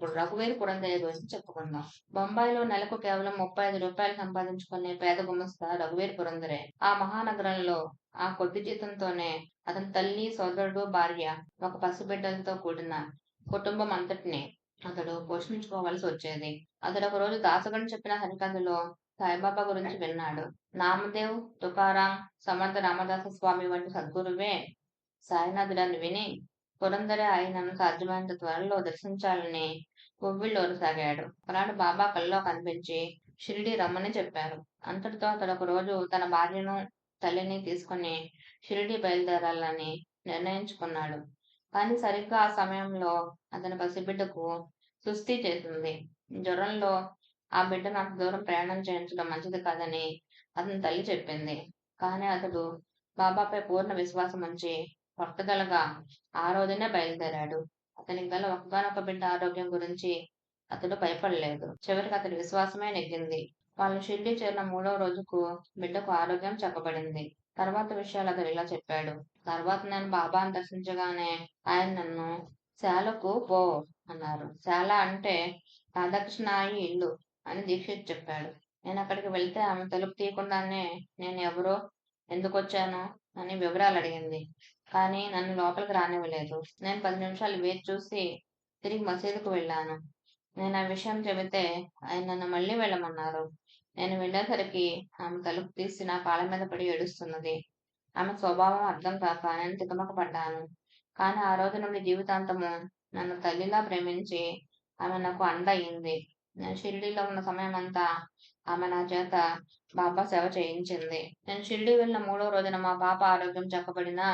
ఇప్పుడు రఘువీర్ పురంధేయ గురించి చెప్పుకుందాం. బొంబాయిలో నెలకు కేవలం రూ. 35 సంపాదించుకునే పేద గుమస్తా రఘువీర్ పురందరే. ఆ మహానగరంలో ఆ కొద్ది జీతంతోనే అతని తల్లి, సోదరుడు, భార్య, ఒక పసిబిడ్డలతో కూడిన కుటుంబం అంతటిని అతడు పోషించుకోవలసి వచ్చేది. అతడు ఒక రోజు దాసగను చెప్పిన హరికథలో సాయిబాబా గురించి విన్నాడు. నామదేవ్, తుకారాం, సమర్థ రామదాస స్వామి వంటి సద్గురువే సాయినాథుడని విని పురందరే ఆయనను సాధ్యమైనంత త్వరలో దర్శించాలని ఉవ్విళ్ళూరసాగాడు. ఒకనాడు బాబా కల్లో కనిపించి షిరిడీ రమ్మని చెప్పారు. అంతటితో అతడు ఒక రోజు తన భార్యను, తల్లిని తీసుకుని షిరిడీ బయలుదేరాలని నిర్ణయించుకున్నాడు. కానీ సరిగ్గా ఆ సమయంలో అతని పసిబిడ్డకు సుస్థి చేసింది. జ్వరంలో ఆ బిడ్డను అంత దూరం ప్రయాణం చేయించడం మంచిది కాదని అతని తల్లి చెప్పింది. కానీ అతడు బాబాపై పూర్ణ విశ్వాసం ఉంచి పట్టుదలగా ఆ రోజునే బయలుదేరాడు. అతనికి గల ఒక్కగానొక్క బిడ్డ ఆరోగ్యం గురించి అతడు భయపడలేదు. చివరికి అతడి విశ్వాసమే నెగ్గింది. వాళ్ళు షిరిడీ చేరిన 3వ రోజుకు బిడ్డకు ఆరోగ్యం చక్కబడింది. తర్వాత విషయాలు అతడు ఇలా చెప్పాడు. తర్వాత నేను బాబాను దర్శించగానే ఆయన నన్ను శాలకు పో అన్నారు. శాల అంటే రాధాకృష్ణాయి ఇల్లు అని దీక్షిత్ చెప్పాడు. నేను అక్కడికి వెళ్తే ఆమె తలుపు తీయకుండానే నేను ఎవరో, ఎందుకొచ్చానో అని వివరాలు అడిగింది. కానీ నన్ను లోపలికి రానివ్వలేదు. నేను 10 నిమిషాలు వేచి చూసి తిరిగి మసీదుకు వెళ్ళాను. నేను ఆ విషయం చెబితే ఆయన నన్ను మళ్ళీ వెళ్ళమన్నారు. నేను వెళ్ళేసరికి ఆమె తలుపు తీసి నా కాళ్ళ మీద పడి ఏడుస్తున్నది. ఆమె స్వభావం అర్థం కాక నేను తికమక పడ్డాను. కానీ ఆ రోజు నుండి జీవితాంతము నన్ను తల్లిలా ప్రేమించి ఆమె నాకు అండ అయింది. నేను షిరిడీలో ఉన్న సమయమంతా ఆమె నా చేత బాబా సేవ చేయించింది. నేను షిరిడీ వెళ్ళిన 3వ రోజున మా పాప ఆరోగ్యం చక్కబడినా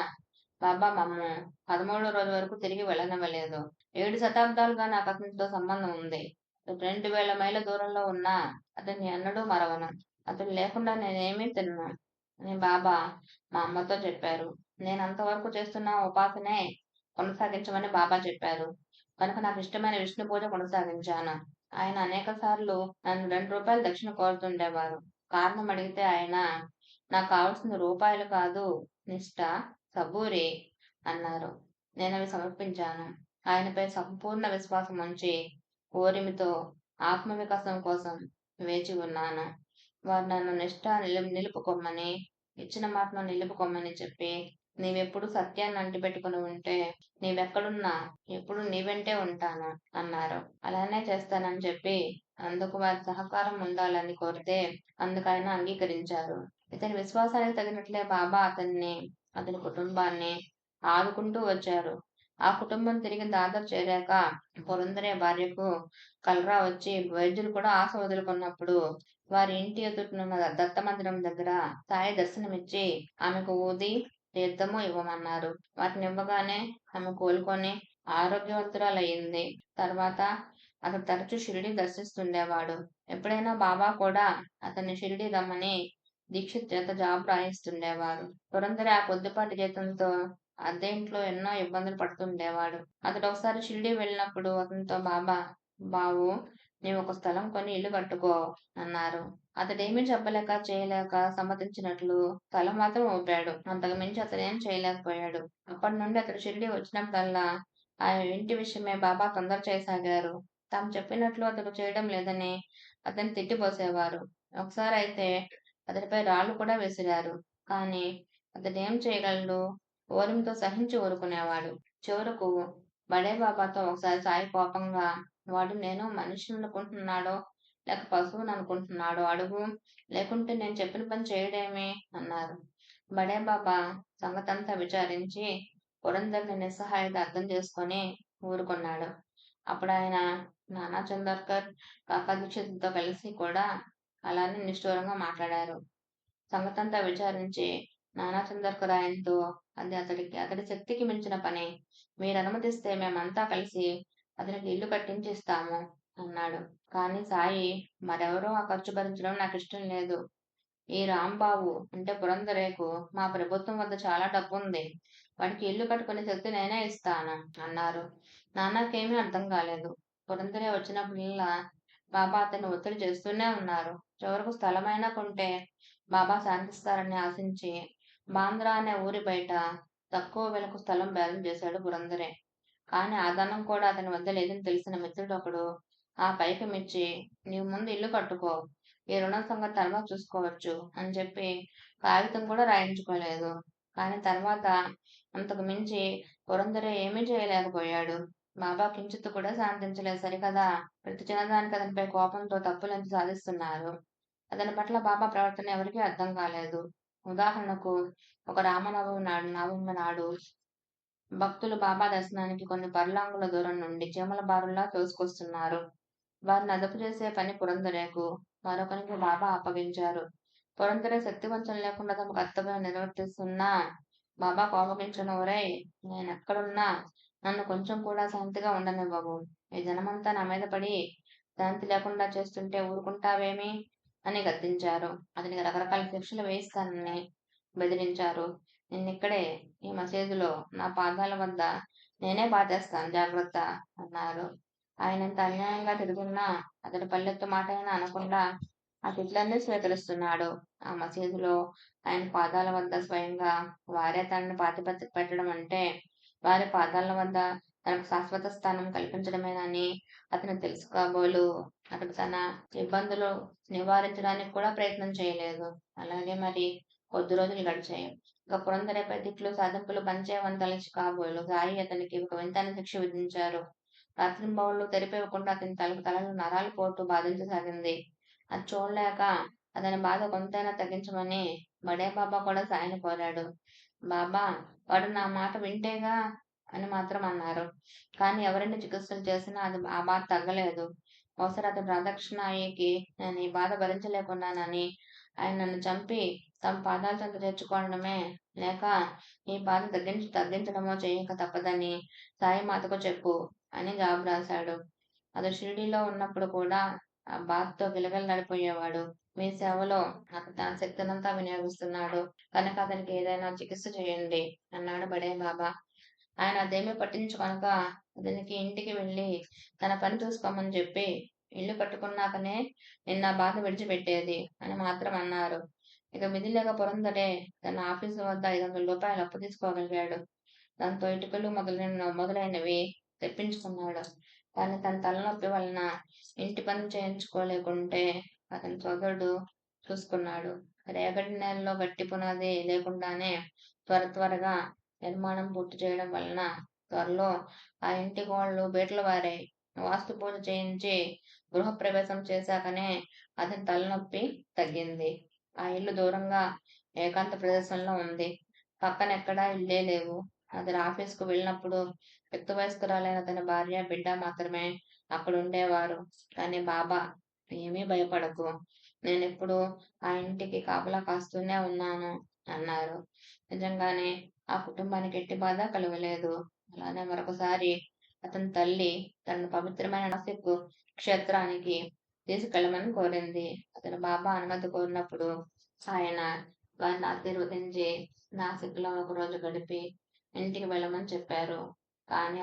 బాబా మమ్ము 13వ రోజు వరకు తిరిగి వెళ్ళనివ్వలేదు. 7 శతాబ్దాలుగా నాకు అతనితో సంబంధం ఉంది. 2000 మైళ్ళ దూరంలో ఉన్నా అతన్ని ఎన్నడూ మరవను. అతడు లేకుండా నేనేమీ తినను అని బాబా మా అమ్మతో చెప్పారు. నేను అంతవరకు చేస్తున్న ఉపాసనే కొనసాగించమని బాబా చెప్పారు. కనుక నాకు ఇష్టమైన విష్ణు పూజ కొనసాగించాను. ఆయన అనేక సార్లు నన్ను ₹2 దక్షిణ కోరుతుండేవారు. కారణం అడిగితే ఆయన నాకు కావలసిన రూపాయలు కాదు, నిష్ఠ, సబూరి అన్నారు. నేనవి సమర్పించాను. ఆయనపై సంపూర్ణ విశ్వాసం ఉంచి ఓరిమితో ఆత్మవికాసం కోసం వేచి ఉన్నాను. వారు నన్ను నిష్ఠ నిలుపుకోమని, ఇచ్చిన మాటను నిలుపుకోమని చెప్పి నీవెప్పుడు సత్యాన్ని అంటిపెట్టుకుని ఉంటే నీవెక్కడున్నా ఎప్పుడు నీ వెంటే ఉంటాను అన్నారు. అలానే చేస్తానని చెప్పి అందుకు వారి సహకారం ఉండాలని కోరితే అందుకు ఆయన అంగీకరించారు. ఇతని విశ్వాసానికి తగినట్లే బాబా అతన్ని, అతని కుటుంబాన్ని ఆదుకుంటూ వచ్చారు. ఆ కుటుంబం తిరిగి దాదర్ చేరాక పురందరే భార్యకు కలరా వచ్చి వైద్యులు కూడా ఆశ వదులుకున్నప్పుడు వారి ఇంటి ఎదుటనున్న దత్త మందిరం దగ్గర సాయి దర్శనమిచ్చి ఆమెకు ఊది, తీర్థము ఇవ్వమన్నారు. వాటిని ఇవ్వగానే ఆమె కోలుకొని ఆరోగ్యవంతురాలయ్యింది. తర్వాత అతడు తరచూ షిరిడీ దర్శిస్తుండేవాడు. ఎప్పుడైనా బాబా కూడా అతన్ని షిరిడీ రమ్మని దీక్షిత్ చేత జాబ్ రాయిస్తుండేవారు. పురందరే ఆ కొద్దిపాటి జీతంతో అద్దె ఇంట్లో ఎన్నో ఇబ్బందులు పడుతుండేవాడు. అతడు ఒకసారి షిరిడీ వెళ్ళినప్పుడు అతనితో బాబా, బావు నీవు ఒక స్థలం కొని ఇల్లు కట్టుకో అన్నారు. అతడేమీ చెప్పలేక చేయలేక సమ్మతించినట్లు తల మాత్రం ఊపాడు. అంతకు మించి అతడేం చేయలేకపోయాడు. అప్పటి నుండి అతడు షిరిడీ వచ్చినప్పుడల్లా ఆ ఇంటి విషయమే బాబా తొందర చేయసాగారు. తాము చెప్పినట్లు అతడు చేయడం లేదని అతన్ని తిట్టిపోసేవారు. ఒకసారి అయితే అతడిపై రాళ్లు కూడా విసిరారు. కానీ అతడేం చేయగలడు? ఓర్మితో సహించి ఊరుకునేవాడు. చివరకు బడే బాబాతో ఒకసారి సాయి కోపంగా, వాడు నేను మనిషిని అనుకుంటున్నాడో లేక పశువుని అనుకుంటున్నాడో అడుగు, లేకుంటే నేను చెప్పిన పని చేయడేమి అన్నారు. బడే బాబా సంగతంతా విచారించి పురందర్ని నిస్సహాయత అర్థం చేసుకొని ఊరుకున్నాడు. అప్పుడు ఆయన నానా చందర్కర్, కాకా దీక్షితులతో కలిసి కూడా అలానే నిష్ఠూరంగా మాట్లాడారు. సంగతంతా విచారించి నానా చందర్కర్ ఆయనతో అది అతడి శక్తికి మించిన పని. మీరు అనుమతిస్తే మేమంతా కలిసి అతనికి ఇల్లు కట్టించి ఇస్తాము అన్నాడు. కానీ సాయి, మరెవరో ఆ ఖర్చు భరించడం నాకు ఇష్టం లేదు. ఈ రాంబాబు అంటే పురందరేకు మా ప్రభుత్వం వద్ద చాలా డబ్బుంది. వాడికి ఇల్లు కట్టుకునే శక్తి నేనే ఇస్తాను అన్నారు. నాన్నకేమీ అర్థం కాలేదు. పురందరే వచ్చినప్పుడల్లా బాబా అతన్ని ఒత్తిడి చేస్తూనే ఉన్నారు. చివరకు స్థలమైనా కొంటే బాబా శాంతిస్తారని ఆశించి బాంద్రా అనే ఊరి బయట తక్కువ వెలకు స్థలం బేరం చేశాడు పురందరే. కానీ ఆ ధనం కూడా అతని వద్ద లేదని తెలిసిన మిత్రుడొకడు ఆ పైకి మెచ్చి, నీవు ముందు ఇల్లు కట్టుకో, ఈ రుణం సంగతి తర్వాత చూసుకోవచ్చు అని చెప్పి కాగితం కూడా రాయించుకోలేదు. కానీ తర్వాత అంతకు మించి పురందరే ఏమీ చేయలేకపోయాడు. బాబా కించిత్తు కూడా శాంతించలేదు సరికదా. ప్రతి చిన్నదానికి అతనిపై కోపంతో తప్పులెంచి సాధిస్తున్నారు. అతని పట్ల బాబా ప్రవర్తన ఎవరికీ అర్థం కాలేదు. ఉదాహరణకు, ఒక నవమి నాడు భక్తులు బాబా దర్శనానికి కొన్ని పర్లాంగుల దూరం నుండి చీమల బారుల్లా తోసుకొస్తున్నారు. వారిని అదుపు చేసే పని పురందరేకు, మరొకనికి బాబా అప్పగించారు. పురందరే శక్తివంచన లేకుండా తమ కర్తవ్యం నిర్వర్తిస్తున్నా బాబా కోపగించను, ఒరేయ్, నేనెక్కడున్నా నన్ను కొంచెం కూడా శాంతిగా ఉండనివ్వవు. ఈ జనమంతా నా మీద పడి శాంతి లేకుండా చేస్తుంటే ఊరుకుంటావేమి అని గద్దించారు. అతనికి రకరకాల శిక్షలు వేయిస్తానని బెదిరించారు. నిన్నిక్కడే ఈ మసీదులో నా పాదాల వద్ద నేనే పాతేస్తాను, జాగ్రత్త అన్నారు. ఆయనంత అన్యాయంగా తిరుగుతున్నా అతడు పల్లెత్తు మాటైనా అనకుండా ఆ తిట్లన్నీ స్వీకరిస్తున్నాడు. ఆ మసీదులో ఆయన పాదాల వద్ద స్వయంగా వారే తనని పెట్టడం అంటే వారి పాదాల వద్ద తనకు శాశ్వత స్థానం కల్పించడమేనని అతను తెలుసు కాబోలు. అతడు తన ఇబ్బందులు నివారించడానికి కూడా ప్రయత్నం చేయలేదు. అలాగే మరి కొద్ది రోజులు గడిచాయి. ఇక పురందరేపై తిట్లు సాధింపులు పంచేవంతలించి కాబోలు సాయి అతనికి ఒక వింతైన శిక్ష విధించారు. రాత్రింబవళ్ళు తెరిపివ్వకుండా అతని తలలో నరాలు పోటు బాధించసాగింది. అది చూడలేక అతని బాధ కొంతైనా తగ్గించమని బడే బాబా కూడా సాయిని కోరాడు. బాబా, వాడు నా మాట వింటేగా అని మాత్రం అన్నారు. కానీ ఎవరెన్ని చికిత్సలు చేసినా ఆ బాధ తగ్గలేదు. ఒకసారి అతను రాధాకృష్ణయ్యకి నేను ఈ బాధ భరించలేకున్నానని, ఆయన నన్ను చంపి తమ పాదాల చెంత చేర్చుకోవడమే లేక ఈ బాధ తగ్గించడమో చేయక తప్పదని సాయి మాతకు చెప్పు అని జవాబు రాశాడు. అతడు షిరిడీలో ఉన్నప్పుడు కూడా ఆ బాధతో గిలగిలలాడిపోయేవాడు. మీ సేవలో అతను తన శక్తినంతా వినియోగిస్తున్నాడు కనుక అతనికి ఏదైనా చికిత్స చేయండి అన్నాడు బడే బాబా. ఆయన అదేమీ పట్టించుకొనక అతనికి ఇంటికి వెళ్ళి తన పని చూసుకోమని చెప్పి, ఇల్లు కట్టుకున్నాకనే నిన్న బాధ విడిచిపెట్టేది అని మాత్రం అన్నారు. ఇక విధి లేక పురందరే తన ఆఫీసు వద్ద 500 రూపాయలు అప్పు తీసుకోగలిగాడు. దాంతో ఇటుకలు మొదలైనవి తెప్పించుకున్నాడు. కానీ తన తలనొప్పి వలన ఇంటి పని చేయించుకోలేకుంటే అతని సోదరుడు చూసుకున్నాడు. రేగడి నేలలో గట్టి పునాది లేకుండానే త్వరగా నిర్మాణం పూర్తి చేయడం వలన త్వరలో ఆ ఇంటి గోడలు బీటలు వారాయి. వాస్తు పూజ చేయించి గృహప్రవేశం చేశాకనే అతని తలనొప్పి తగ్గింది. ఆ ఇల్లు దూరంగా ఏకాంత ప్రదేశంలో ఉంది. పక్కనెక్కడా ఇల్లే లేవు. అతను ఆఫీసుకు వెళ్ళినప్పుడు యుక్త వయస్కురాలైన తన భార్య, బిడ్డ మాత్రమే అక్కడ ఉండేవారు. కానీ బాబా, ఏమీ భయపడకు, నేనెప్పుడు ఆ ఇంటికి కాపలా కాస్తూనే ఉన్నాను అన్నారు. నిజంగానే ఆ కుటుంబానికి ఎట్టి బాధ కలగలేదు. అలానే మరొకసారి అతని తల్లి తనను పవిత్రమైన నాసిక్ క్షేత్రానికి తీసుకెళ్లమని కోరింది. అతను బాబా అనుమతి కోరినప్పుడు ఆయన వారిని ఆశీర్వదించి నాసిక్లో ఒక రోజు గడిపి ఇంటికి వెళ్ళమని చెప్పారు. కానీ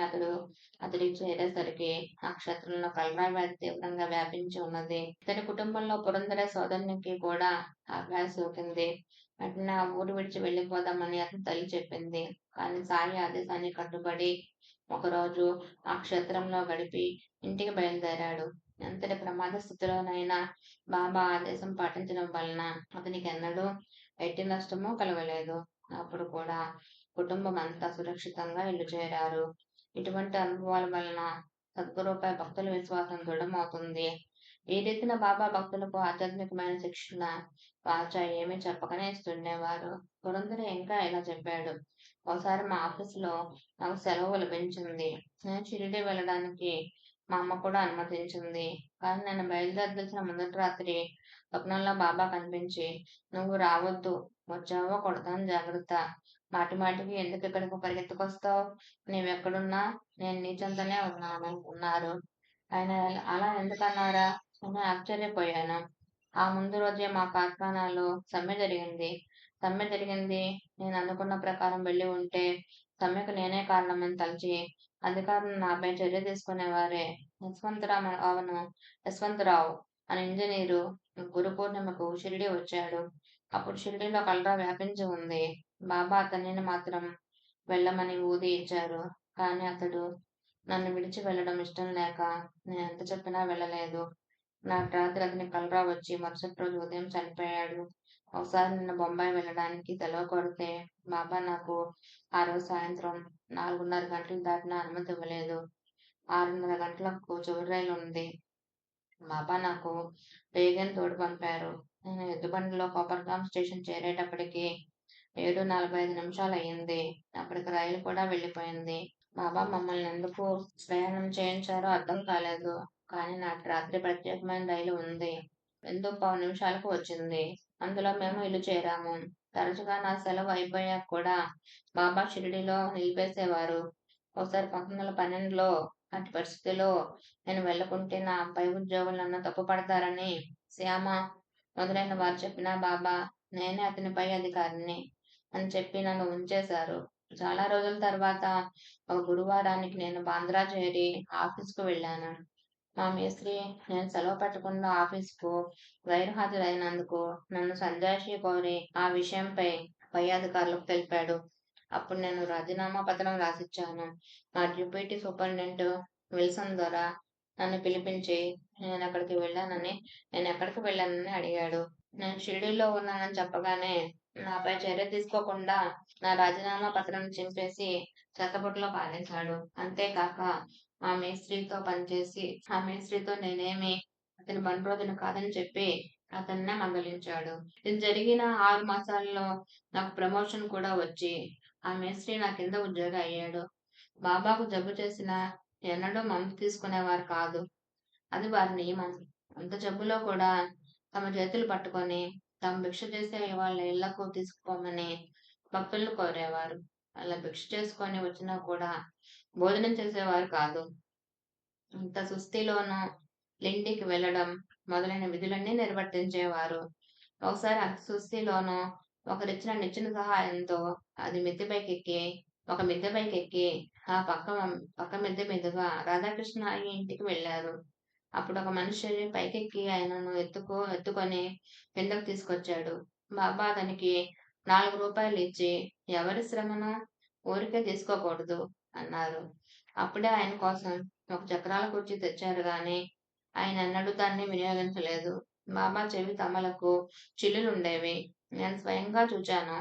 అతడికి చేరేసరికి ఆ క్షేత్రంలో కలరా వ్యాధి తీవ్రంగా వ్యాపించి ఉన్నది. ఇతని కుటుంబంలో పురందరే సోదరునికి కూడా ఆ వ్యాధి సోకింది. వెంటనే ఆ ఊరు విడిచి వెళ్ళిపోదామని అతని తల్లి చెప్పింది. కానీ సాయి ఆదేశాన్ని కట్టుబడి ఒకరోజు ఆ క్షేత్రంలో గడిపి ఇంటికి బయలుదేరాడు. ఎంతటి ప్రమాద స్థితిలోనైనా బాబా ఆదేశం పాటించడం వలన అతనికి ఎన్నడూ ఎట్టి నష్టమూ కలగలేదు. అప్పుడు కూడా కుటుంబం అంతా సురక్షితంగా ఇల్లు చేరారు. ఇటువంటి అనుభవాల వలన సద్గురువుపై భక్తుల విశ్వాసం దృఢమవుతుంది. ఈ రీతిన బాబా భక్తులకు ఆధ్యాత్మికమైన శిక్షణ వాచా ఏమీ చెప్పకనే ఇస్తుండేవారు. పురందరే ఇంకా ఇలా చెప్పాడు. ఒకసారి మా ఆఫీసులో నాకు సెలవు లభించింది. నేను షిరిడీ వెళ్ళడానికి మా అమ్మ కూడా అనుమతించింది. కానీ నేను బయలుదేరదలిచిన మొదటి రాత్రి స్వప్నంలో బాబా కనిపించి, నువ్వు రావద్దు, వచ్చావో కొడతాను, జాగ్రత్త, మాటి మాటికి ఎందుకు ఇక్కడికి పరిగెత్తుకొస్తావు, నీవెక్కడున్నా నేను నీ చెంతనే ఉన్నారు. ఆయన అలా ఎందుకన్నారా అని ఆశ్చర్యపోయాను. ఆ ముందు రోజే మా కార్ఖానాలో సమ్మె జరిగింది. నేను అనుకున్న ప్రకారం వెళ్ళి ఉంటే సమ్మెకు నేనే కారణమని తలచి అధికారులు నాపై చర్య తీసుకునేవారే. యశ్వంతరావు అనే ఇంజనీరు గురు పూర్ణిమకు షిరిడీ వచ్చాడు. అప్పుడు షిరిడీలో కలరా వ్యాపించి ఉంది. బాబా అతనిని మాత్రం వెళ్ళమని ఊది ఇచ్చారు. కానీ అతడు నన్ను విడిచి వెళ్ళడం ఇష్టం లేక నేనెంత చెప్పినా వెళ్ళలేదు. నాటి రాత్రి అతనికి కలరా వచ్చి మరుసటి రోజు ఉదయం చనిపోయాడు. ఒకసారి నిన్న బొంబాయి వెళ్ళడానికి సెలవు కోరితే బాబా నాకు ఆ రోజు సాయంత్రం 4:30 గంటలు దాటినా అనుమతి ఇవ్వలేదు. 6:30 గంటలకు చివరి రైలు ఉంది. బాబా నాకు రేగన్ తోడు పంపారు. నేను ఎద్దుబండిలో కోపర్గాం స్టేషన్ చేరేటప్పటికి 7:45 అయింది. అప్పటికి రైలు కూడా వెళ్ళిపోయింది. బాబా మమ్మల్ని ఎందుకు ప్రయాణం చేయించారో అర్థం కాలేదు. కానీ నాటి రాత్రి ప్రత్యేకమైన రైలు ఉంది. 8:15 నిమిషాలకు వచ్చింది. అందులో మేము ఇల్లు చేరాము. తరచుగా నా సెలవు అయిపోయాక కూడా బాబా షిరిడీలో నిలిపేసేవారు. ఒకసారి 1912లో అట్టి పరిస్థితిలో నేను వెళ్ళకుంటే నా పై ఉద్యోగులు నన్ను తప్పుపడతారని శ్యామ మొదలైన వారు చెప్పినా బాబా నేనే అతని పై అధికారిని అని చెప్పి నన్ను ఉంచేశారు. చాలా రోజుల తర్వాత ఒక గురువారానికి నేను బాంద్రా చేరి ఆఫీసుకు వెళ్ళాను. మా మేస్త్రి నేను సెలవు పెట్టకుండా ఆఫీసుకు గైర్హాజరైనందుకు నన్ను సంజాయిషీ కోరి ఆ విషయంపై పై అధికారులకు తెలిపాడు. అప్పుడు నేను రాజీనామా పత్రం రాసిచ్చాను. మా డిప్యూటీ సూపరింటెండెంట్ విల్సన్ దొర నన్ను పిలిపించి నేను ఎక్కడికి వెళ్ళానని అడిగాడు. నేను షిరిడీలో ఉన్నానని చెప్పగానే నాపై చర్య తీసుకోకుండా నా రాజీనామా పత్రం చింపేసి చెత్తబుట్టలో పారేశాడు. అంతేకాక ఆ మేస్త్రితో నేనేమి అతని బండ్రోజును కాదని చెప్పి అతన్నే మందలించాడు. ఇది జరిగిన 6 మాసాల్లో నాకు ప్రమోషన్ కూడా వచ్చి ఆ మేస్త్రి నా కింద ఉద్యోగి అయ్యాడు. బాబాకు జబ్బు చేసినా ఎన్నడూ మందు తీసుకునేవారు కాదు. అది వారి నియమం. అంత జబ్బులో కూడా తమ చేతులు పట్టుకొని తాము భిక్ష చేసే వాళ్ళ ఇళ్లకు తీసుకుపోమని భక్తులను కోరేవారు. అలా భిక్ష చేసుకొని వచ్చినా కూడా భోజనం చేసేవారు కాదు. ఇంత సుస్థిలోనూ లిండికి వెళ్ళడం మొదలైన విధులన్నీ నిర్వర్తించేవారు. ఒకసారి అంత సుస్థిలోనూ ఒకరిచ్చిన నిచ్చెన సహాయంతో ఒక మిద్దె పైకెక్కి ఆ పక్క మిద్దె మీదుగా రాధాకృష్ణ అయ్య ఇంటికి వెళ్ళారు. అప్పుడు ఒక మనిషి పైకెక్కి ఆయనను ఎత్తుకొని కిందకు తీసుకొచ్చాడు. బాబా అతనికి 4 రూపాయలు ఇచ్చి ఎవరి శ్రమను ఊరికే తీసుకోకూడదు అన్నారు. అప్పుడే ఆయన కోసం ఒక చక్రాల కుర్చీ తెచ్చారు గాని ఆయన ఎన్నడూ దాన్ని వినియోగించలేదు. బాబా చెవి తమలకు చిల్లులుండేవి. నేను స్వయంగా చూచాను.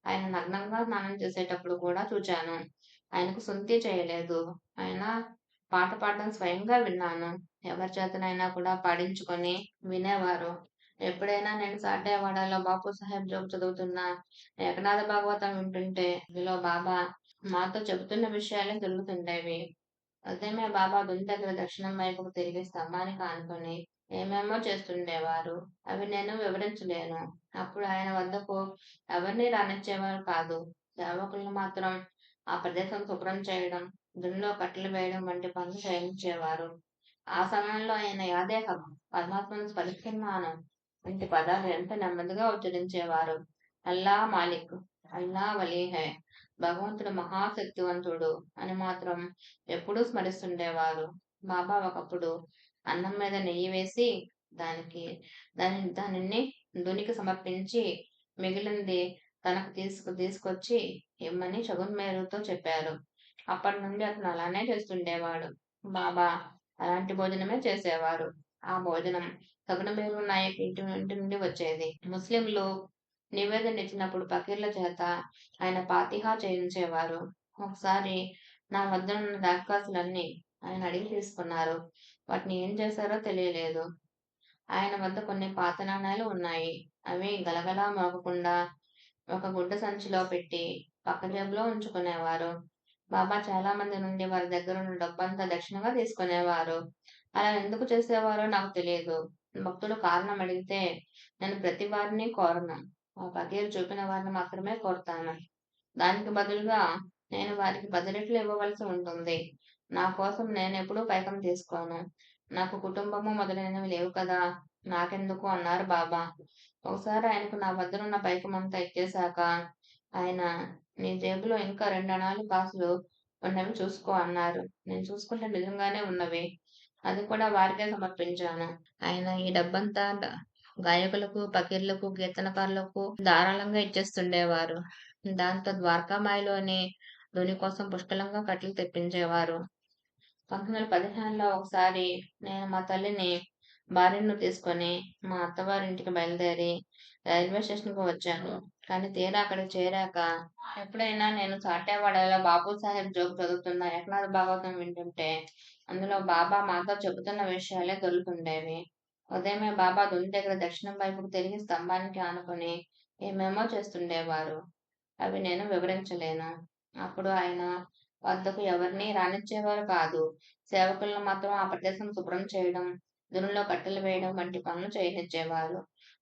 ఆయన నగ్నంగా స్నానం చేసేటప్పుడు కూడా చూచాను. ఆయనకు సుంతి చేయలేదు. ఆయన పాట పాడడం స్వయంగా విన్నాను. ఎవరి చేతనైనా కూడా పాడించుకొని వినేవారు. ఎప్పుడైనా నేను సాడ్డేవాడలో బాపు సాహెబ్ జోగు చదువుతున్నా ఏకనాథ భాగవతం వింటుంటే అందులో బాబా మాతో చెబుతున్న విషయాలే జరుగుతుండేవి. ఉదయమే బాబా గుండె దగ్గర దక్షిణం వైపుకు తిరిగి స్తంభానికి ఆనుకొని ఏమేమో చేస్తుండేవారు. అవి నేను వివరించలేను. అప్పుడు ఆయన వద్దకు ఎవరిని రానిచ్చేవారు కాదు. సేవకులను మాత్రం ఆ ప్రదేశం శుభ్రం చేయడం, దునిలో కట్టెలు వేయడం వంటి పనులు చేయించేవారు. ఆ సమయంలో ఆయన యాదేహం, పరమాత్మను స్మరిస్తున్నాను వంటి పదాలు ఎంత నెమ్మదిగా ఉచ్చరించేవారు. అల్లా మాలిక్, అల్లా వలీ హై, భగవంతుడు మహాశక్తివంతుడు అని మాత్రం ఎప్పుడూ స్మరిస్తుండేవారు. బాబా ఒకప్పుడు అన్నం మీద నెయ్యి వేసి దానిని దునికి సమర్పించి మిగిలింది తనకు తీసుకొచ్చి ఇమ్మని షగున్మేరుతో చెప్పారు. అప్పటి నుండి అతను అలానే చేస్తుండేవాడు. బాబా అలాంటి భోజనమే చేసేవారు. ఆ భోజనం సగుణమేరు నాయక్ ఇంటి నుండి వచ్చేది. ముస్లింలు నివేదన ఇచ్చినప్పుడు ఫకీర్ల చేత ఆయన ఫాతిహా చేయించేవారు. ఒకసారి నా వద్ద ఉన్న దరఖాస్తులన్నీ ఆయన అడిగి తీసుకున్నారు. వాటిని ఏం చేశారో తెలియలేదు. ఆయన వద్ద కొన్ని పాత నాణేలు ఉన్నాయి. అవి గలగలా మోగకుండా ఒక గుడ్డ సంచిలో పెట్టి పక్క జేబులో ఉంచుకునేవారు. బాబా చాలా మంది నుండి వారి దగ్గర ఉన్న డబ్బంతా దక్షిణగా తీసుకునేవారు. అలా ఎందుకు చేసేవారో నాకు తెలియదు. భక్తులు కారణం అడిగితే నేను ప్రతి వారిని కోరను. ఆ ఫకీరు చూపిన వారిని మాత్రమే కోరుతాను. దానికి బదులుగా నేను వారికి 10 రెట్లు ఇవ్వవలసి ఉంటుంది. నా కోసం నేనెప్పుడూ పైకం తీసుకోను. నాకు కుటుంబము మొదలైనవి లేవు కదా, నాకెందుకు అన్నారు బాబా. ఒకసారి ఆయనకు నా వద్దనున్న పైకమంతా ఇచ్చేశాక ఆయన నీ జేబులో ఇంకా 2 అణాలు కాసులు ఉన్నవి చూసుకో అన్నారు. నేను చూసుకుంటే నిజంగానే ఉన్నవి. అది కూడా వారికే సమర్పించాను. ఆయన ఈ డబ్బంతా గాయకులకు, ఫకీర్లకు, కీర్తనకారులకు ధారాళంగా ఇచ్చేస్తుండేవారు. దాంతో ద్వారకామాయిలోని ధుని కోసం పుష్కలంగా కట్టెలు తెప్పించేవారు. 1915లో ఒకసారి నేను మా తల్లిని భార్యను తీసుకొని మా అత్తవారింటికి బయలుదేరి రైల్వే స్టేషన్‌కు వచ్చాను. కానీ తీరా అక్కడికి చేరాక ఎప్పుడైనా నేను చాట్యవాడలో బాపు సాహెబ్ జోక్ చదువుతున్న ఏకనాథ భాగవతం వింటుంటే అందులో బాబా మాతో చెబుతున్న విషయాలే దొర్లుతుండేవి. ఉదయమే బాబా దుని దగ్గర దక్షిణం వైపుకు తిరిగి స్తంభానికి ఆనుకొని ఏమేమో చేస్తుండేవారు. అవి నేను వివరించలేను. అప్పుడు ఆయన వద్దకు ఎవరినీ రానిచ్చేవారు కాదు. సేవకులను మాత్రం ఆ ప్రదేశం శుభ్రం చేయడం, దునిలో కట్టెలు వేయడం వంటి పనులు చేయనిచ్చేవారు.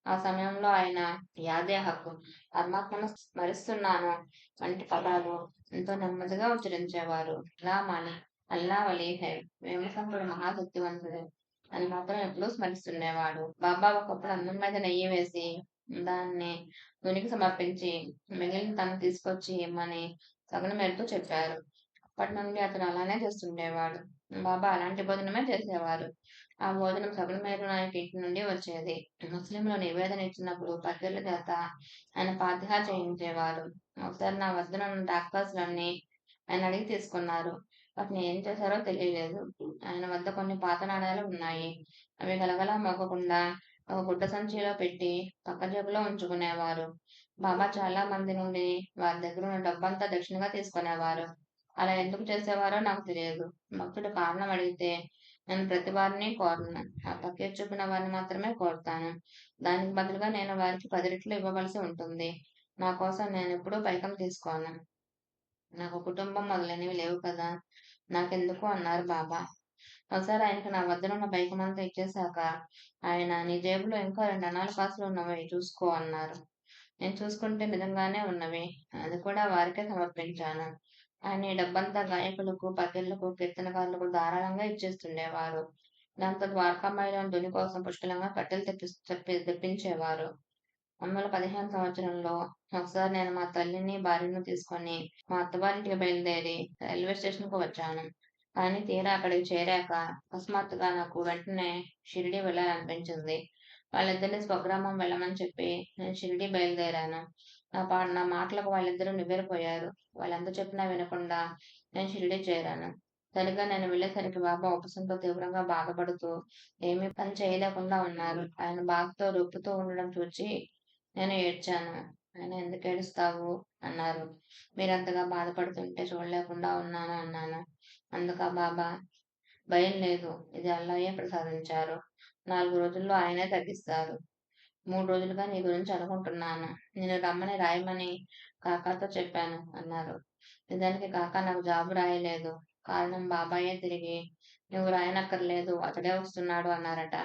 ఆ సమయంలో ఆయన యాదే హక్కు, పరమాత్మను స్మరిస్తున్నాను వంటి పదాలు ఎంతో నెమ్మదిగా ఉచ్చరించేవారు. అల్లా మాలి, అల్లా వలీ హై, వేమసంగుడు మహాశక్తివంతుడు అని మాత్రం ఎప్పుడూ స్మరిస్తుండేవాడు. బాబా ఒకప్పుడు అన్నం మీద నెయ్యి వేసి దాన్ని దునికి సమర్పించి మిగిలిన తను తీసుకొచ్చి ఇమ్మని సగుణమేరుతో చెప్పారు. అప్పటి నుండి అతను అలానే చేస్తుండేవాడు. బాబా అలాంటి భోజనమే చేసేవారు. ఆ భోజనం సగుణమేరు నాయకు ఇంటి నుండి వచ్చేది. ముస్లింలు నివేదన ఇచ్చినప్పుడు పద్దెల చేత ఆయన ఫాతిహా చేయించేవారు. ఒకసారి నా వద్దనున్న డాక్టర్స్లన్నీ ఆయన అడిగి తీసుకున్నారు. వాటిని ఏం చేశారో తెలియలేదు. ఆయన వద్ద కొన్ని పాత నాణేలు ఉన్నాయి. అవి గలగలా మోగకుండా ఒక గుడ్డ సంచిలో పెట్టి పక్క జేబులో ఉంచుకునేవారు. బాబా చాలా మంది నుండి వారి దగ్గర ఉన్న డబ్బంతా దక్షిణగా తీసుకునేవారు. అలా ఎందుకు చేసేవారో నాకు తెలియదు. భక్తుడు కారణం అడిగితే నేను ప్రతి వారిని కోరను. ఆ పక్కీరు చూపిన వారిని మాత్రమే కోరుతాను. దానికి బదులుగా నేను వారికి 10 రెట్లు ఇవ్వవలసి ఉంటుంది. నా కోసం నేను ఎప్పుడూ పైకం తీసుకోను. నాకు కుటుంబం మొదలైనవి లేవు కదా! నాకెందుకు అన్నారు బాబా. ఒకసారి ఆయనకు నా వద్దనున్న పైకమంతా ఇచ్చేశాక ఆయన నీ జేబులో ఇంకో 2 అనాల కాసులు ఉన్నవి చూసుకో అన్నారు. నేను చూసుకుంటే నిజంగానే ఉన్నవి. అది కూడా వారికే సమర్పించాను. ఆయన ఈ డబ్బంతా గాయకులకు, పద్యులకు, కీర్తనకారులకు ధారాళంగా ఇచ్చేస్తుండేవారు. దాంతో ద్వారకామాయిలోని దుని కోసం పుష్కలంగా కట్టెలు తెప్పించేవారు. 2015 సంవత్సరంలో ఒకసారి నేను మా తల్లిని, భార్యను తీసుకొని మా అత్తవారింటికి బయలుదేరి రైల్వే స్టేషన్‌కు వచ్చాను. కానీ తీరా అక్కడికి చేరాక అకస్మాత్తుగా నాకు వెంటనే షిరిడీ వెళ్ళాలనిపించింది. వాళ్ళిద్దరిని స్వగ్రామం వెళ్ళమని చెప్పి నేను షిరిడీ బయలుదేరాను. నా మాటలకు వాళ్ళిద్దరూ నివ్వెరపోయారు. వాళ్ళెంత చెప్పినా వినకుండా నేను షిరిడీ చేరాను. సరిగ్గా నేను వెళ్ళేసరికి బాబా ఉపశంతో తీవ్రంగా బాధపడుతూ ఏమీ పని చేయలేకుండా ఉన్నారు. ఆయన బాధతో రొప్పుతూ ఉండడం చూచి నేను ఏడ్చాను. ఆయన ఎందుకు ఏడుస్తావు అన్నారు. మీరంతగా బాధపడుతుంటే చూడలేకుండా ఉన్నాను అన్నాను. అందుకా బాబా, భయం లేదు. ఇది అల్లాయే ప్రసాదించారు. 4 రోజుల్లో ఆయనే తగ్గిస్తారు. 3 రోజులుగా నీ గురించి అనుకుంటున్నాను. నిన్ను రమ్మని రాయమని కాకాతో చెప్పాను అన్నారు. నిజానికి కాకా నాకు జాబు రాయలేదు. కారణం బాబాయే తిరిగి నువ్వు రాయనక్కర్లేదు, అతడే వస్తున్నాడు అన్నారట.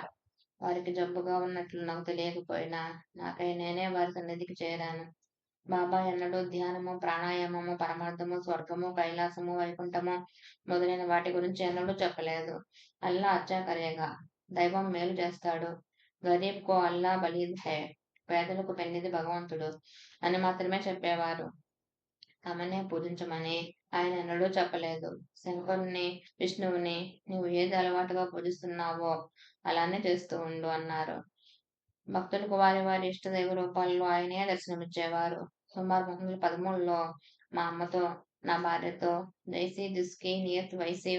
వారికి జబ్బుగా ఉన్నట్లు నాకు తెలియకపోయినా నాకై నేనే వారి సన్నిధికి చేరాను. బాబా ఎన్నడూ ధ్యానము, ప్రాణాయామము, పరమార్థము, స్వర్గము, కైలాసము, వైకుంఠము మొదలైన వాటి గురించి ఎన్నడూ చెప్పలేదు. అల్లా అచ్చా కరేగా, దైవం మేలు చేస్తాడు. గరీబ్ కో అల్లా బలీద్ హై, పేదలకు పెన్నిది భగవంతుడు అని మాత్రమే చెప్పేవారు. తమనే పూజించమని ఆయన ఎన్నడూ చెప్పలేదు. శంకరుని, విష్ణువుని నువ్వు ఏది అలవాటుగా పూజిస్తున్నావో అలానే చేస్తూ ఉండు అన్నారు. భక్తులకు వారి వారి ఇష్ట దైవ రూపాల్లో ఆయనే దర్శనమిచ్చేవారు. సుమారు 1913లో మా అమ్మతో, నా భార్యతో జైసీ జిస్కి నియత్ వైసీ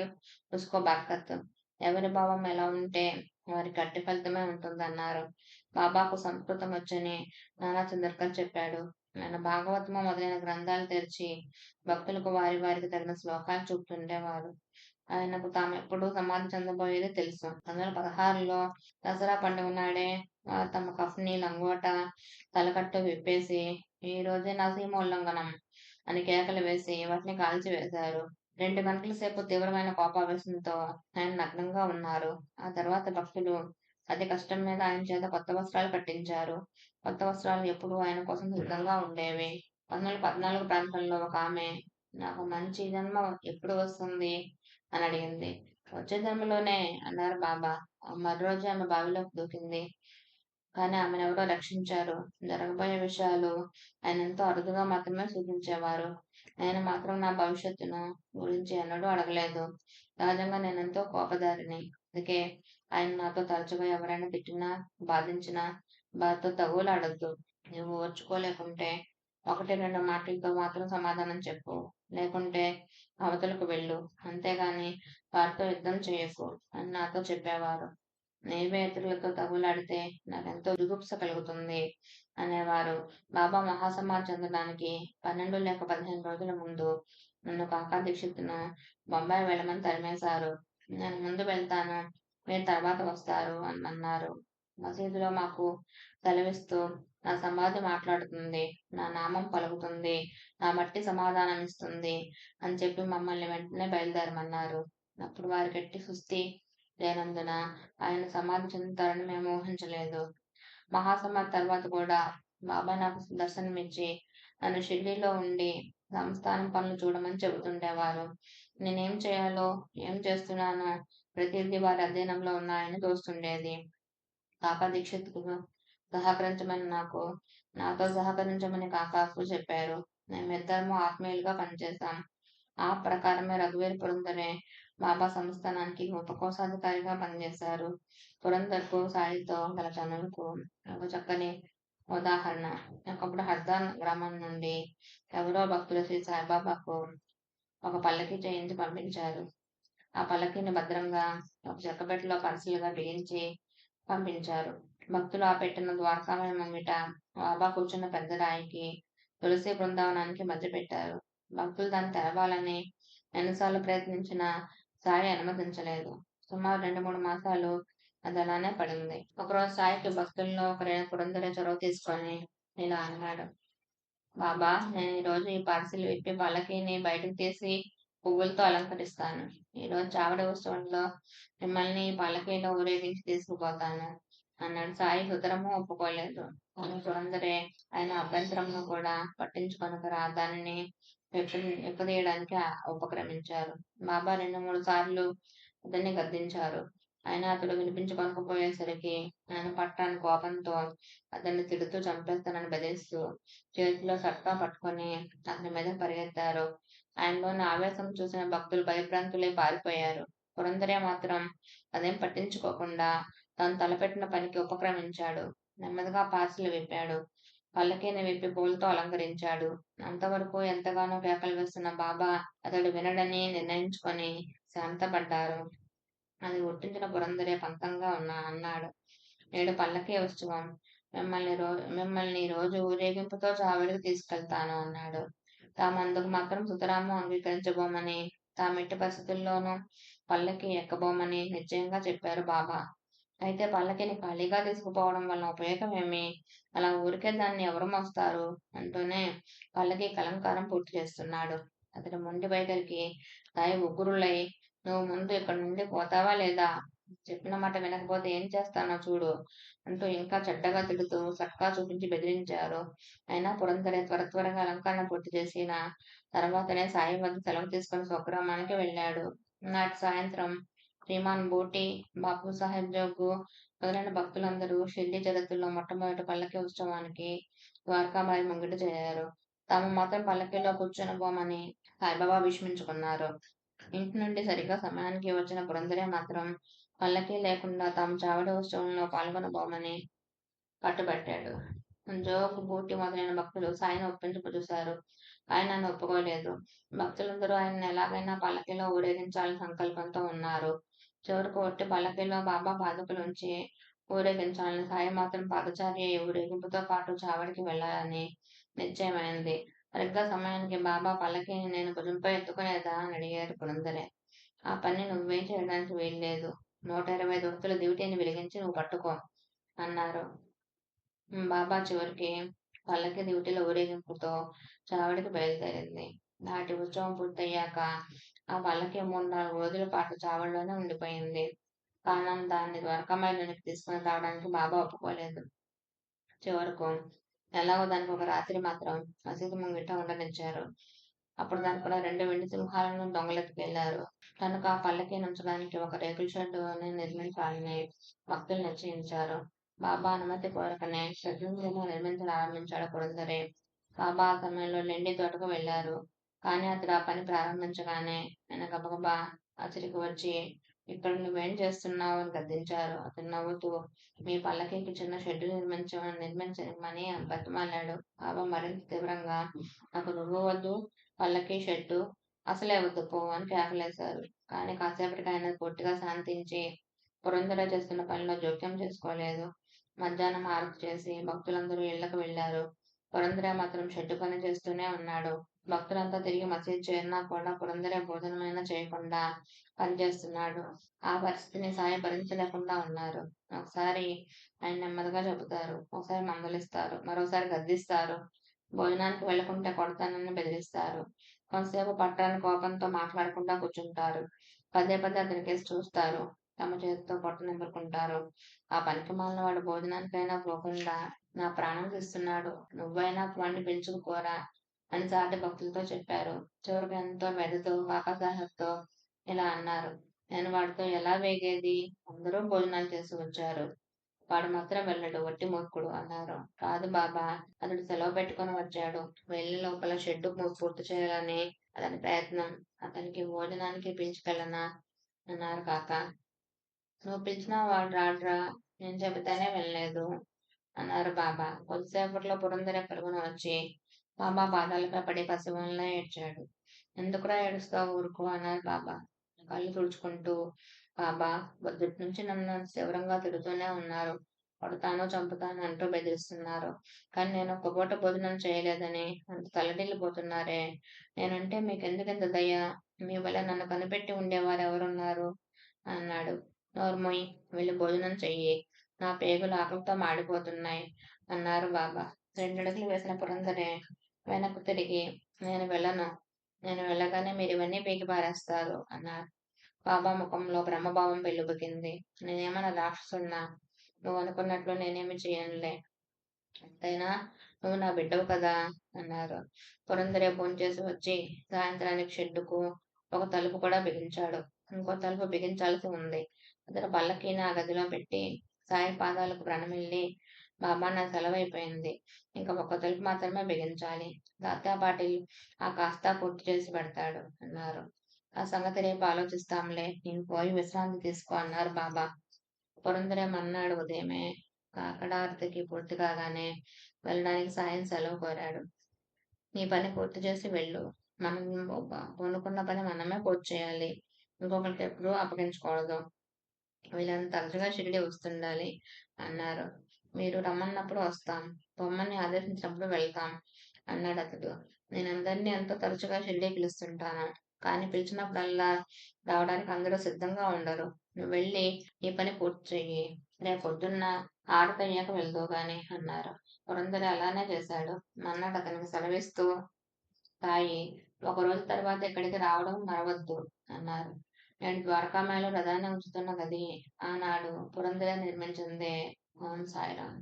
ఉస్కో బర్కత్, ఎవరి భావం ఎలా ఉంటే వారికి అట్టి ఫలితమే ఉంటుందన్నారు. బాబాకు సంస్కృతం వచ్చని నానా చంద్రకర్ చెప్పాడు. ఆయన భాగవతము మొదలైన గ్రంథాలు తెరిచి భక్తులకు వారి వారికి తగిన శ్లోకాలు చూపుతుండేవారు. ఆయనకు తాము ఎప్పుడు సమాధి చెందబోయేది తెలుసు. 1916లో దసరా పండుగ నాడే తమ కఫ్ని, లంగోట, తలకట్టు విప్పేసి ఈ రోజే నా సీమోల్లంఘనం అని కేకలు వేసి వాటిని కాల్చివేశారు. 2 గంటల సేపు తీవ్రమైన కోపావేశంతో ఆయన నగ్నంగా ఉన్నారు. ఆ తర్వాత భక్తులు అతి కష్టం మీద ఆయన చేత కొత్త వస్త్రాలు కట్టించారు. కొత్త వస్త్రాలు ఎప్పుడూ ఆయన కోసం సిద్ధంగా ఉండేవి. 1914 ప్రాంతంలో ఒక ఆమె నాకు మంచి జన్మ ఎప్పుడు వస్తుంది అని అడిగింది. వచ్చే జన్మలోనే అన్నారు బాబా. మరోజు ఆమె బావిలోకి దూకింది. కానీ ఆమెనెవరో రక్షించారు. జరగబోయే విషయాలు ఆయన ఎంతో అరుదుగా మాత్రమే సూచించేవారు. నేను మాత్రం నా భవిష్యత్తును గురించి ఎన్నడూ అడగలేదు. సహజంగా నేనెంతో కోపదారిని. అందుకే ఆయన నాతో తరచుగా ఎవరైనా తిట్టినా, బాధించినా వారితో తగువులాడొద్దు. నువ్వు ఓర్చుకోలేకుంటే 1, 2 మాటలతో మాత్రం సమాధానం చెప్పు. లేకుంటే అవతలకు వెళ్ళు. అంతేగాని వారితో యుద్ధం చేయకు అని నాతో చెప్పేవారు. నీవే ఇతరులతో తగులాడితే నాకెంతో జుగుప్స కలుగుతుంది అనేవారు. బాబా మహాసమాధి చెందడానికి 12 లేక 15 రోజుల ముందు నన్ను కాకా దీక్షిత్తును బొంబాయి వెళ్ళమని తరిమేశారు. నేను ముందు వెళ్తాను, మీరు తర్వాత వస్తారు అని అన్నారు. మసీదులో మాకు సెలవిస్తూ నా సమాధి మాట్లాడుతుంది, నా నామం పలుకుతుంది, నా మట్టి సమాధానం ఇస్తుంది అని చెప్పి మమ్మల్ని వెంటనే బయలుదేరమన్నారు. అప్పుడు వారి గట్టి సుస్థి లేనందున ఆయన సమాధి చెందుతారని మేము ఊహించలేదు. మహాసమాధి తర్వాత కూడా బాబా నాకు దర్శనమిచ్చి నన్ను షిర్డీలో ఉండి సంస్థానం పనులు చూడమని చెబుతుండేవారు. నేనేం చేయాలో, ఏం చేస్తున్నానో ప్రతిదీ వారి అధీనంలో ఉన్నాయని తోస్తుండేది. కాకా దీక్షిత్కు సహకరించమని నాతో సహకరించమని కాకాకు చెప్పారు. మేమిద్దరము ఆత్మీయులుగా పనిచేశాం. ఆ ప్రకారమే రఘువీర్ పురందరే బాబా సంస్థానానికి ఉపకోశాధికారిగా పనిచేశారు. పురందర్కు సాయితో గల చనువుకు ఒక చక్కని ఉదాహరణ. ఒకప్పుడు హర్దాన్ గ్రామం నుండి ఎవరో భక్తులు శ్రీ సాయిబాబాకు ఒక పల్లకి చేయించి పంపించారు. ఆ పల్లకీని భద్రంగా ఒక చెక్కపెట్టెలో పార్సిల్‌గా బిగించి పంపించారు. భక్తులు ఆ పెట్టెను ద్వారకామాయి ముంగిట బాబా కూర్చున్న పెద్ద రాయికి, తులసి బృందావనానికి మధ్య పెట్టారు. భక్తులు దాన్ని తెరవాలని ఎన్నిసార్లు ప్రయత్నించినా సాయి అనుమతించలేదు. సుమారు 2-3 మాసాలు అది అలానే పడింది. ఒకరోజు సాయికి భక్తుల్లో ఒకరైన పురందరే చొరవ తీసుకొని ఇలా అన్నాడు. బాబా, నేను ఈరోజు ఈ పార్సిల్ విప్పి పల్లకీని బయటకు తీసి పువ్వులతో అలంకరిస్తాను. ఈరోజు చావడి ఉత్సవంలో మిమ్మల్ని ఈ పల్లకీలో ఊరేగించి తీసుకుపోతాను అన్నాడు. సాయి సుతరము ఒప్పుకోలేదు. కానీ పురందరే ఆయన అభ్యంతరంను కూడా పట్టించుకొనక దానిని విప్పదీయడానికి ఉపక్రమించారు. బాబా 2-3 సార్లు అతన్ని గద్దించారు. అయినా అతడు వినిపించుకొనకపోయేసరికి ఆయన పట్టాని కోపంతో అతన్ని తిడుతూ చంపేస్తానని బెదిరిస్తూ చేతిలో సట్కా పట్టుకొని అతని మీద పరిగెత్తారు. ఆయనలోని ఆవేశం చూసిన భక్తులు భయభ్రాంతులై పారిపోయారు. పురందరే మాత్రం అదేం పట్టించుకోకుండా తాను తలపెట్టిన పనికి ఉపక్రమించాడు. నెమ్మదిగా పార్సిల్ విప్పాడు. పల్లకీని విప్పి పూలతో అలంకరించాడు. అంతవరకు ఎంతగానో కేకలు వేస్తున్న బాబా అతడు వినడని నిర్ణయించుకొని శాంతపడ్డారు. అది గుర్తించిన పురందరే పంతంగా అన్నాడు. నేడు పల్లకీ ఉత్సవం. మిమ్మల్ని ఈ రోజు ఊరేగింపుతో చావడికి తీసుకెళ్తాను అన్నాడు. తాము అందుకు మాత్రం సుతరాము అంగీకరించబోమని, తాము ఎట్టి పరిస్థితుల్లోనూ పల్లకీ ఎక్కబోమని నిశ్చయంగా చెప్పారు బాబా. అయితే పల్లకీని ఖాళీగా తీసుకుపోవడం వలన ఉపయోగం ఏమి? అలా ఊరికే దాన్ని ఎవరు మోస్తారు? అంటూనే పల్లకీ అలంకారం పూర్తి చేస్తున్నాడు. అతడి మొండి వైఖరికి సాయి ఉగ్రులై, నువ్వు ముందు ఇక్కడి నుండి పోతావా లేదా? చెప్పిన మాట వినకపోతే ఏం చేస్తానో చూడు అంటూ ఇంకా చెడ్డగా తిడుతూ సట్కా చూపించి బెదిరించారు. అయినా పురందరే త్వరగా అలంకరణ పూర్తి చేసిన తర్వాతనే సాయి వద్ద సెలవు తీసుకుని స్వగ్రామానికి వెళ్ళాడు. నాటి సాయంత్రం శ్రీమాన్ బోటి, బాపు సాహెబ్ జోగు మొదలైన భక్తులందరూ షిర్డీ చరిత్రలో మొట్టమొదటి పల్లకీ ఉత్సవానికి ద్వారకామాయి ముంగిట చేరారు. తాము మాత్రం పల్లకీలో కూర్చొనబోమని సాయిబాబా భీష్మించుకున్నారు. ఇంటి నుండి సరిగ్గా సమయానికి వచ్చిన పురందరే మాత్రం పల్లకీ లేకుండా తాము చావడి ఉత్సవంలో పాల్గొనబోమని పట్టుబట్టాడు. జోగు, బూటి మొదలైన భక్తులు సాయిని ఒప్పించకు చూశారు. ఆయన ఒప్పుకోలేదు. భక్తులందరూ ఆయన్ని ఎలాగైనా పల్లకీలో ఊరేగించాలని సంకల్పంతో ఉన్నారు. చివరకు ఒట్టి పల్లకీలో బాబా పాదుకలుంచి ఊరేగించాలని, సాయి మాత్రం పాదచారి అయి ఊరేగింపుతో పాటు చావడికి వెళ్లాలని నిశ్చయమైంది. సరిగ్గా సమయానికి బాబా పల్లకీని నేను భుజంపై ఎత్తుకునేదా అని అడిగారు పురందరే. ఆ పని నువ్వేం చేయడానికి వీల్లేదు. 120 భక్తుల దివిటీని వెలిగించి నువ్వు పట్టుకో అన్నారు. బాబా చివరికి పల్లకీ దివిటీల ఊరేగింపుతో చావడికి బయలుదేరింది. నాటి ఉత్సవం పూర్తయ్యాక ఆ పల్లకీ 3-4 రోజుల పాటు చావడిలోనే ఉండిపోయింది. కారణం దాన్ని ద్వారకామాయిలోనికి తీసుకుని రావడానికి బాబా ఒప్పుకోలేదు. చివరకు ఎలాగో దానికి ఒక రాత్రి మాత్రం మసీదు ముంగిట ఉండనిచ్చారు. అప్పుడు దానికున్న 2 వెండి సింహాలను దొంగలెత్తుకెళ్లారు. కనుక ఆ పల్లకీని ఉంచడానికి ఒక రేకుల షెడ్డుని నిర్మించాలని భక్తులు నిశ్చయించారు. బాబా అనుమతి కోరకనే షెడ్డుని నిర్మించారారంభించాడు పురందరే. బాబా ఆ సమయంలో లెండి తోటకు వెళ్లారు. కానీ అతడు ఆ పని ప్రారంభించగానే ఆయన గబగబా అతడికి వచ్చి, ఇక్కడ నువ్వేం చేస్తున్నావు అని గద్దించారు. అతడు నవ్వుతూ మీ పల్లకీకి చిన్న షెడ్డు నిర్మించమని బతిమాలాడు. బాబా మరింత తీవ్రంగా, నాకు నువ్వు వద్దు, పల్లకీ షెడ్డు అసలే వద్దు పో అని కేకలేశారు. కానీ కాసేపటికి ఆయన పూర్తిగా శాంతించి పురంధర చేస్తున్న పనిలో జోక్యం చేసుకోలేదు. మధ్యాహ్నం ఆరతి చేసి భక్తులందరూ ఇళ్లకు వెళ్లారు. పురంధర మాత్రం షెడ్డు పని చేస్తూనే ఉన్నాడు. భక్తులంతా తిరిగి మసీదు చేరినా కూడా పురంధర భోజనమైనా చేయకుండా పనిచేస్తున్నాడు. ఆ పరిస్థితిని సాయి భరించలేకుండా ఉన్నారు. ఒకసారి ఆయన నెమ్మదిగా చెబుతారు, ఒకసారి మందలిస్తారు, మరోసారి గద్దిస్తారు. భోజనానికి వెళ్లకుంటే కొడతానని బెదిరిస్తారు. కొంతసేపు పట్టాని కోపంతో మాట్లాడకుండా కూర్చుంటారు. పదే పదే అతనికేసి చూస్తారు. తమ చేతితో పొట్ట నింపుకుంటారు. ఆ పనికిమాలిన వాడు భోజనానికైనా పోకుండా నా ప్రాణం తీస్తున్నాడు, నువ్వైనా వాడిని పెంచుకోరా అని సాటి భక్తులతో చెప్పారు. చివరికి ఎంతో వ్యధతో వాకాసాహంతో ఇలా అన్నారు, నేను వాడితో ఎలా వేగేది? అందరూ భోజనాలు చేసి వచ్చారు, వాడు మాత్రం వెళ్ళడు, వట్టి మూర్ఖుడు అన్నారు. కాదు బాబా, అతడు సెలవు పెట్టుకొని వచ్చాడు. వెళ్ళి లోపల షెడ్డు పూర్తి చేయాలని అతని ప్రయత్నం. అతనికి భోజనానికి పిలుచుకెళ్ళనా అన్నారు కాక. నువ్వు పిలిచినా వాడు రాడ్రా, నేను చెబితేనే వెళ్ళలేదు అన్నారు బాబా. కొద్దిసేపట్లో పురంధర పరుగున వచ్చి బాబా పాదాలపై పడి పసివాళ్ళ ఏడ్చాడు. ఎందుకురా ఏడుస్తావు, ఊరుకో అన్నారు బాబా కళ్ళు తుడుచుకుంటూ. బాబా పొద్దుటి నుంచి నన్ను తీవ్రంగా తిడుతూనే ఉన్నారు. కొడతాను, చంపుతాను అంటూ బెదిరిస్తున్నారు. కానీ నేను ఒక్క పూట భోజనం చేయలేదని అంత తల్లడిల్లిపోతున్నారే. నేనంటే మీకెందుకింత దయ? మీ వల్ల నన్ను కనిపెట్టి ఉండేవారు ఎవరున్నారు అన్నాడు. నోర్మొయ్, వెళ్ళి భోజనం చెయ్యి, నా పేగులు ఆకలితో మాడిపోతున్నాయి అన్నారు బాబా. రెండడుగులు వేసిన పురంధరే వెనక్కు తిరిగి, నేను వెళ్ళను, నేను వెళ్ళగానే మీరు ఇవన్నీ పీకి పారేస్తారు అన్నారు. బాబా ముఖంలో బ్రహ్మభావం పెళ్ళుబికింది. నేనేమన్నా రాక్షసున్నా? నువ్వు అనుకున్నట్లు నేనేమి చేయనులే. ఎంతైనా నువ్వు నా బిడ్డవు కదా అన్నారు. పురంధరే భోంచేసి వచ్చి సాయంత్రానికి షెడ్డుకు ఒక తలుపు కూడా బిగించాడు. ఇంకో తలుపు బిగించాల్సి ఉంది. అతను పల్లకీని ఆ గదిలో పెట్టి సాయి పాదాలకు ప్రణమిల్లి, బాబా నా సెలవైపోయింది, ఇంకా ఒక్క తలుపు మాత్రమే బిగించాలి. తాత్యా పాటిల్ ఆ కాస్త పూర్తి చేసి పెడతాడు అన్నారు. ఆ సంగతి రేపు ఆలోచిస్తాంలే, నేను పోయి విశ్రాంతి తీసుకో అన్నారు బాబా. పురంధరే మన్నాడు ఉదయమే కాకడారతికి పూర్తి కాగానే వెళ్ళడానికి సాయం సెలవు కోరాడు. నీ పని పూర్తి చేసి వెళ్ళు. మనం పూనుకున్న పని మనమే పూర్తి చేయాలి. ఇంకొకరికి ఎప్పుడూ అప్పగించకూడదు. వీళ్ళని తరచుగా షిరిడి వస్తుండాలి అన్నారు. మీరు రమ్మన్నప్పుడు వస్తాం, పొమ్మని ఆదేశించినప్పుడు వెళ్తాం అన్నాడు అతడు. నేనందరినీ ఎంతో తరచుగా షిరిడి పిలుస్తుంటాను, కానీ పిలిచినప్పుడల్లా రావడానికి అందరూ సిద్ధంగా ఉండరు. నువ్వు వెళ్ళి నీ పని పూర్తి చెయ్యి. రేపు పొద్దున్న ఆరతయ్యాక వెళ్దువు గాని అన్నారు. పురంధర అలానే చేశాడు. మన్నాడు అతనికి సెలవిస్తూ సాయి, ఒక రోజు తర్వాత ఇక్కడికి రావడం మరవద్దు అన్నారు. నేను ద్వారకామాయలో రథాన్ని ఉంచుతున్న గది ఆనాడు పురంధర నిర్మించిందే. ఓం సాయిరాం.